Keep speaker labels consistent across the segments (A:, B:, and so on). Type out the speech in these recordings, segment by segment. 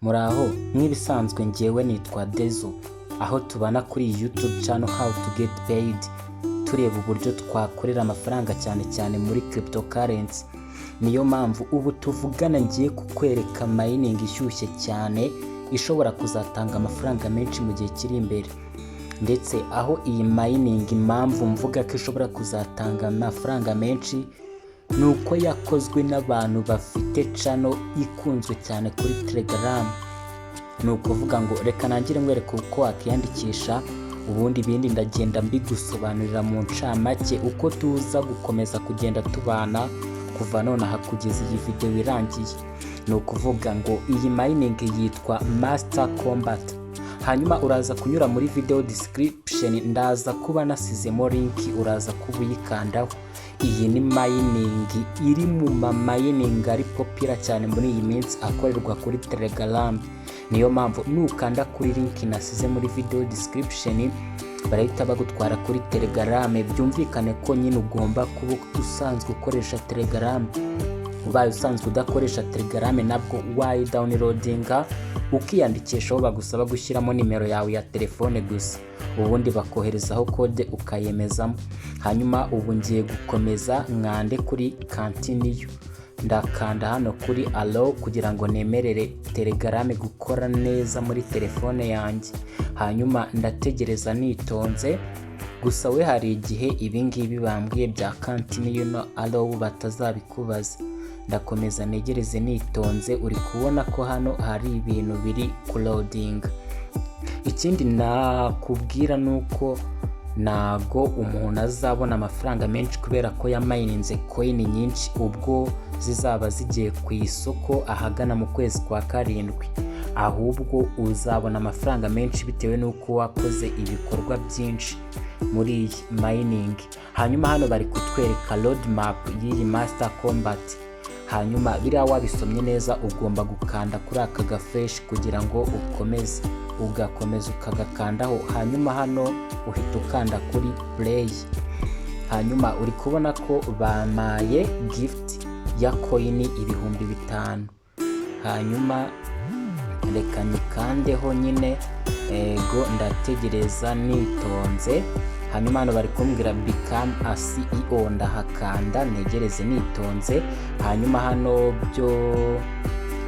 A: Muraho, nk'ibisanzwe ngewe nitwa Dezo, aho tubana kuri YouTube channel How to Get Paid, tureba uburyo twakorera amafaranga cyane muri cryptocurrency. Niyo mpamvu ubu tuvugana ngiye kukwereka mining ishyushye cyane ishobora kuzatanga amafaranga menshi mu gihe kiri imbere. Ndetse aho iyi mining impamvu mvuga ko ishobora kuzatanga amafaranga menshi nuko yakozwe n'abantu bafite channel ikunzwe cyane kuri Telegram. Nuko vuga ngo reka nangire mwereke uko wakiyandikisha, ubundi bindi ndagenda mbigusobanurira mu ncamake uko tuza gukomeza kugenda tubana kuva nonaha kugeza iyi video irangiye. Nuko vuga ngo iyi mining yitwa Master Combat. Hanyuma uraza kunyura muri video description, ndaza kuba nasizemo link, uraza kubuyikandaho. Iyi ni mining iri mu mining ari popular cyane muri iyi minsi akorerwa kuri Telegram. Niyo mpamvu nukanda kuri link nasize muri video description barahita bagutwara kuri Telegram. Byumvikane ko nyine ugomba kuba usanzwe ukoresha Telegram. Ubaye usanzwe udakoresha Telegram nabwo wayi downloadinga ukiyandikishaho, bagusaba gushyiramo nimero yawe ya telefone gusa, ubundi bakoherezaho code ukayemezamo. Hanyuma ubu ngiye gukomeza nkande kuri continue, ndakanda hano kuri allow kugira ngo nemerere Telegram gukora neza muri telefone yanjye. Hanyuma ndategereza nitonze, gusa we hari igihe ibingibi bambwiye bya continue no allow batazabikubaza. Ndakomeza negereze nitonze, uri kubona ko hano hari ibintu biri loading. Ikindi nakubwira nuko nago umuntu azabona amafaranga menshi kubera ko yamininze coin nyinshi ubwo zizaba zigiye ku isoko ahagana mu kwezi kwa karindwi, ahubwo uzabona amafaranga menshi bitewe nuko wakoze ibikorwa byinshi muri iyi mining. Hanyuma hano bari kutwereka roadmap y'iyi Master Combat. Hanyuma biriya wabisomye neza ugomba gukanda kuri aka gafresh kugira ngo ukomeze, ugakomeza ukagakandaho. Hanyuma hano uhita ukanda kuri play. Hanyuma uri kubona ko bamaye gift ya coin 5,000. Hanyuma reka nikandeho nyine, ego ndategereza nitonze. Hanyuma hano bari kumbwira become a CEO, ndahakanda negereze nitonze. Hanyuma hano byo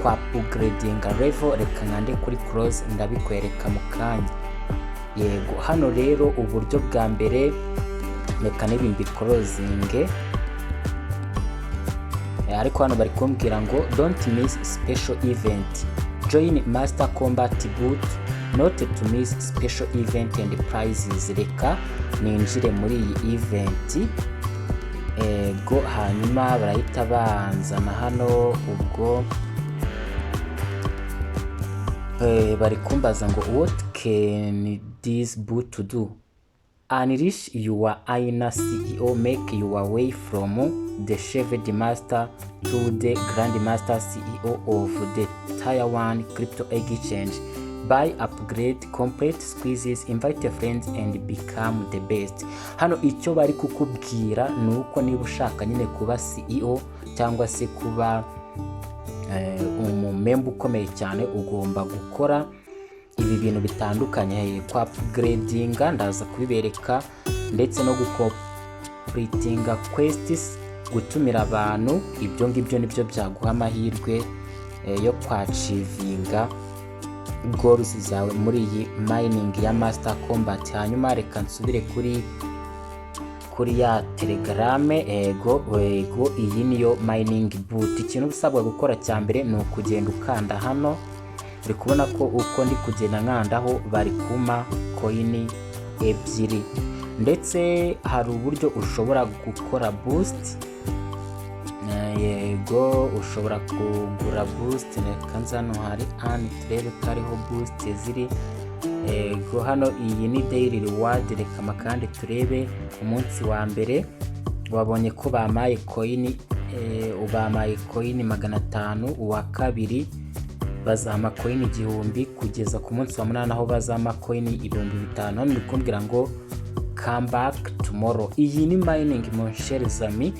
A: kwa upgrading level reka nkande kuri close, ndabikwereka mu kanya. Yego hano rero uburyo bwa mbere reka nibimbi closing, ariko hano bari kumbwira ngo don't miss special event, join Master Combat boot not to miss special event and prizes. Reka ninjire muri iyi event, ego hanyuma barahita banzana hano. Ubwo bari kumbaza ngo what can this boot to do? Unleash your inner CEO, make your way from the Shaved Master to the Grand Master CEO of the Tier 1 crypto exchange. Buy, upgrade, complete squeezes, invite your friends and become the best. Hano icyo bari kukubwira nuko niba ushaka nyine kuba CEO cyangwa se kuba umumember ukomeye cyane, ugomba gukora ibi bintu bitandukanye. Kwa upgrading ndaza kubibereka, ndetse no gucompletinga quests, gutumira abantu. Ibyo ngibyo nibyo byaguha amahirwe yo kwachivinga goals zawe muri iyi mining ya Master Combat. Hanyuma reka nsubire kuri ya Telegram. Ego iyi niyo mining boot. Ikintu usabwa gukora cya mbere ni ukugenda ukanda hano. Uri kubona ko uko ndi kugenda nkandaho bari kuma coin 2, ndetse hari uburyo ushobora gukora boost. Yego ushobora kugura boost, reka nzano hari turebe ko ariho boost ziri. Ego hano iyi ni daily reward, reka makande turebe. Umunsi wa mbere wabonye ko bamaye coin, ubamaye coin 500. Uwa kabiri bazama coin 1000, kugeza ku munsi wa 8 aho bazama coin 5000. Ni kumbwira ngo come back tomorrow. Iyi ni mining mon cher zami.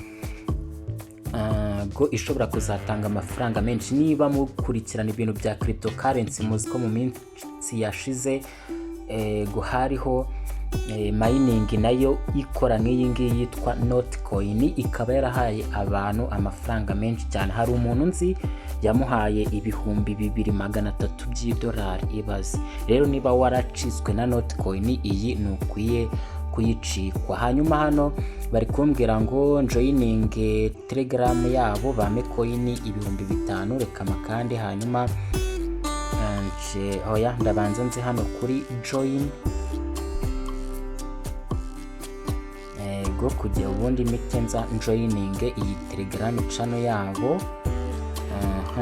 A: go ishobora kuzatanga amafaranga menshi. Niba mukurikirana ibintu bya cryptocurrency muzi ko mu minsi yashize go hariho mining nayo ikora nk'iyi ngiyi yitwa Notcoin, ikaba yarahaye abantu amafaranga menshi cyane. Hari umuntu nzi yamuhaye ibihumbi 2,300 by'idolari. Ibaze rero niba waracitswe na Notcoin, iyi nukwiye kuyicikwa. Hanyuma hano bari kumbwira ngo joining Telegram yabo bame coin 5,000. Reka makande hanyuma oya ndabanza nzi hano kuri join go kujya ubundi mitenza joining iyi Telegram channel yabo.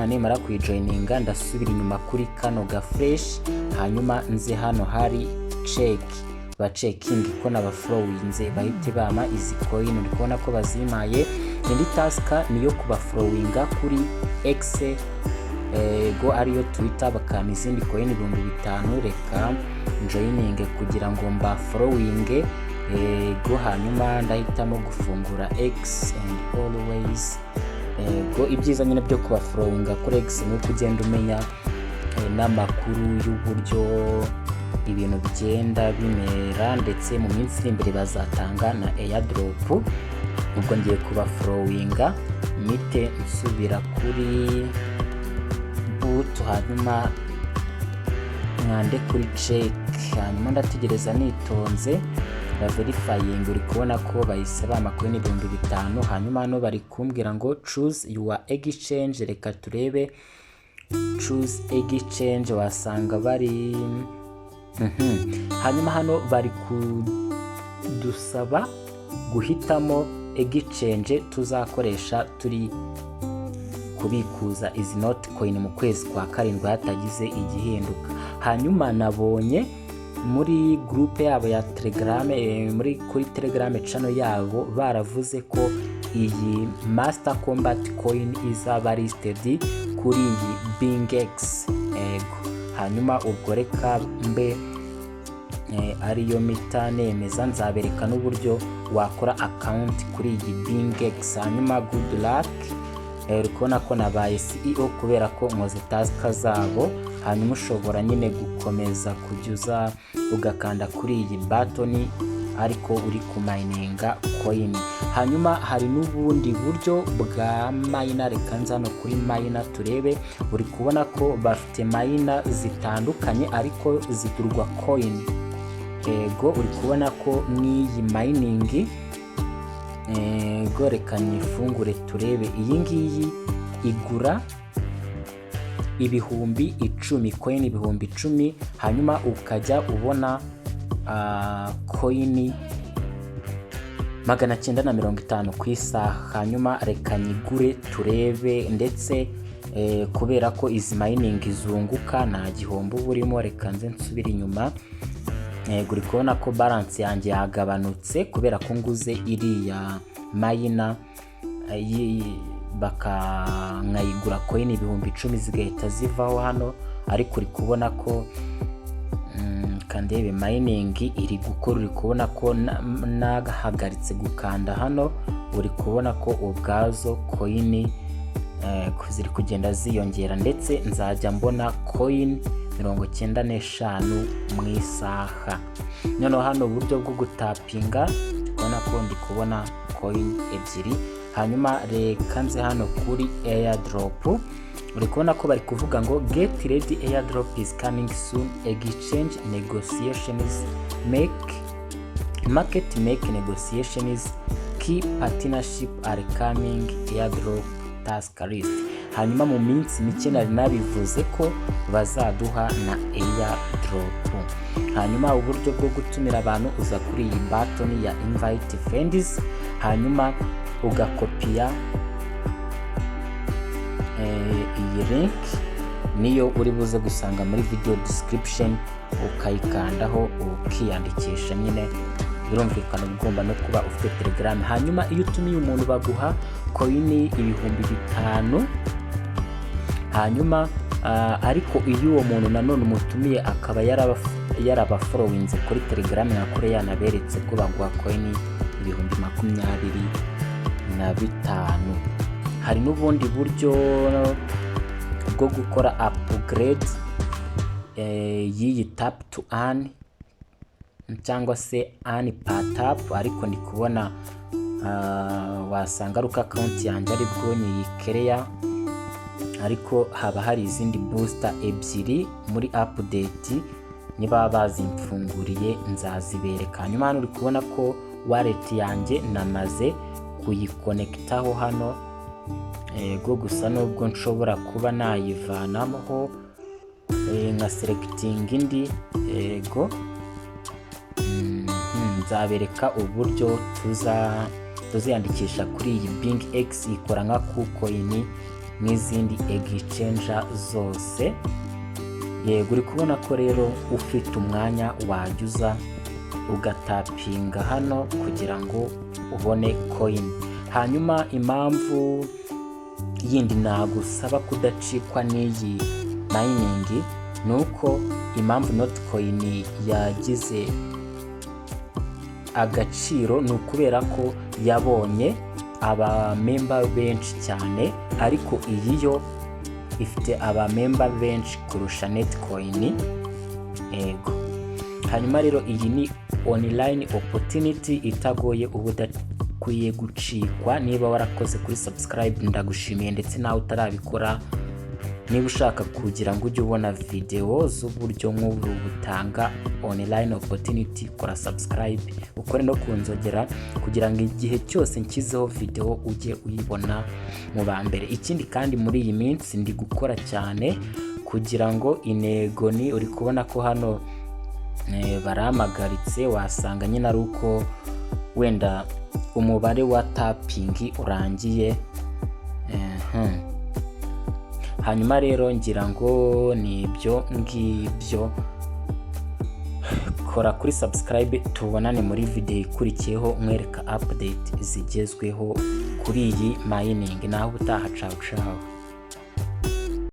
A: Nimara kuyijoininga ndasubira inyuma kuri kano ga fresh, hanyuma nzi hano hari check ba checking ko n'abafollowinze bahite bama izi coin. Uri kubona ko bazimaye. Indi task niyo kubafollowinga kuri X go ariyo Twitter bakama izindi coin 5,000. Reka joining kugira ngo mba following go hanyuma ndahitamo gufungura X and always go. Ibyiza nyine byo kubafollowinga kuri X ni kugenda umenya n'amakuru y'uburyo ibintu bigenda bimera, ndetse mu minsi iri imbere bazatanga na airdrop. Ubwo ngiye kubafollowinga mite nsubira kuri boot, hanyuma mwande kuri check, hanyuma ndategereza nitonze ba verifying. Uri kubona ko bahise bamakoini 5,000. Hanyuma hano bari kumbwira ngo choose your exchange. Reka turebe choose exchange, wasanga bari hanyuma hano bari kudusaba guhitamo exchange tuzakoresha turi kubikuza izi Notcoin mu kwezi kwa 7 hatagize igihinduka. Hanyuma nabonye muri groupe yabo ya Telegram kuri Telegram channel yabo baravuze ko iyi Master Combat coin izaba listed kuri iyi BingX. Hanyuma ubwo reka mbe ariyo mita nemeza, nzabereka n'uburyo wakora account kuri iyi BingX. Hanyuma good luck. Uri kubona ko nabaye CEO kubera ko nkoze task zabo. Hanyuma ushobora nyine gukomeza kujya ugakanda kuri iyi button ariko uri ku mininga coin. Hanyuma hari n'ubundi buryo bwa miner. Reka nzano kuri miner turebe. Uri kubona ko bafite miner zitandukanye ariko zigurwa coin. Go uri kubona ko n'iyi mining go reka nyifungure turebe. Iyi ngiyi igura 10,000 coin 10,000. Hanyuma ukajya ubona coin 950 ku isaha. Hanyuma reka nyigure turebe, ndetse kubera ko izi mining izunguka nta gihombo burimo. Reka nze nsubira inyuma. Uri kubona ko balance yanjye yagabanutse kubera ko nguze iriya miner nkayigura coin 10,000 zigahita zivaho hano. Ariko uri kubona ko kandebe mining iri gukora. Uri kubona ko nagahagaritse gukanda hano. Uri kubona ko ubwazo coin ziri kugenda ziyongera, ndetse nzajya mbona coin 95 mu isaha. Noneho hano uburyo bwo gutapinga ubona ko ndi kubona coin 2. Hanyuma reka nze hano kuri airdrop. Uri kubona ko bari kuvuga ngo get ready, airdrop is coming soon, exchange negotiations market make negotiations, key partnership are coming, airdrop task list. Hanyuma mu minsi mike nari nabivuze ko bazaduha na airdrop. Hanyuma uburyo bwo gutumira abantu uza kuri iyi button ya invite friends, hanyuma ugakopiya iyi link niyo uri buze gusanga muri video description, ukayikandaho ukiyandikisha. Nyine birumvikana ugomba no kuba ufite Telegram. Hanyuma iyo utumiye umuntu baguha coin 5,000. Hanyuma ariko iyo uwo muntu nanone umutumiye akaba yarabafollowinze kuri Telegram na kure yanaberetse ko baguha coin 25,000. hari n'ubundi buryo bwo gukora upgrade y'iyi tap to earn cyangwa se earn per tap, ariko ndi kubona wasanga aruko account yanjye ari bwo nyikereya, ariko haba hari izindi booster ebyiri muri update, niba bazimfunguriye nzazibereka. Hanyuma hano uri kubona ko wallet yanjye namaze kuyikonekitaho hano, ego gusa nubwo nshobora kuba nayivanamo nka selecting indi, ego nzabereka uburyo tuziyandikisha kuri iyi Bing X, ikora nka KuCoin n'izindi exchange zose. Yego uri kubona ko rero ufite umwanya wajya ugatapinga hano kugira ngo ubone coin. Hanyuma impamvu yindi nagusaba kudacikwa n'iyi mining nuko impamvu Notcoin yagize agaciro ni ukubera ko yabonye abamemba benshi cyane, ariko iyi yo ifite abamemba benshi kurusha Netcoin. Ego hanyuma rero iyi ni online opportunity itagoye, ubu udakwiye gucikwa. Niba warakoze kuri subscribe ndagushimiye, ndetse nawe utarabikora niba ushaka kugira ngo ujye ubona video z'uburyo nk'ubu butanga online opportunity, kora subscribe, ukore no kunzogera kugira ngo igihe cyose nshyizeho video ujye uyibona mu ba mbere. Ikindi kandi muri iyi minsi ndi gukora cyane kugira ngo intego ni, uri kubona ko hano baramagaritse, wasanga nyine ari uko wenda umubare wa tapping urangiye. Hanyuma rero ngira ngo ni ibyo ngibyo, kora kuri subscribe, tubonane muri video ikurikiyeho nkwereka update zigezweho kuri iyi mining. Naho utaha, ciao ciao.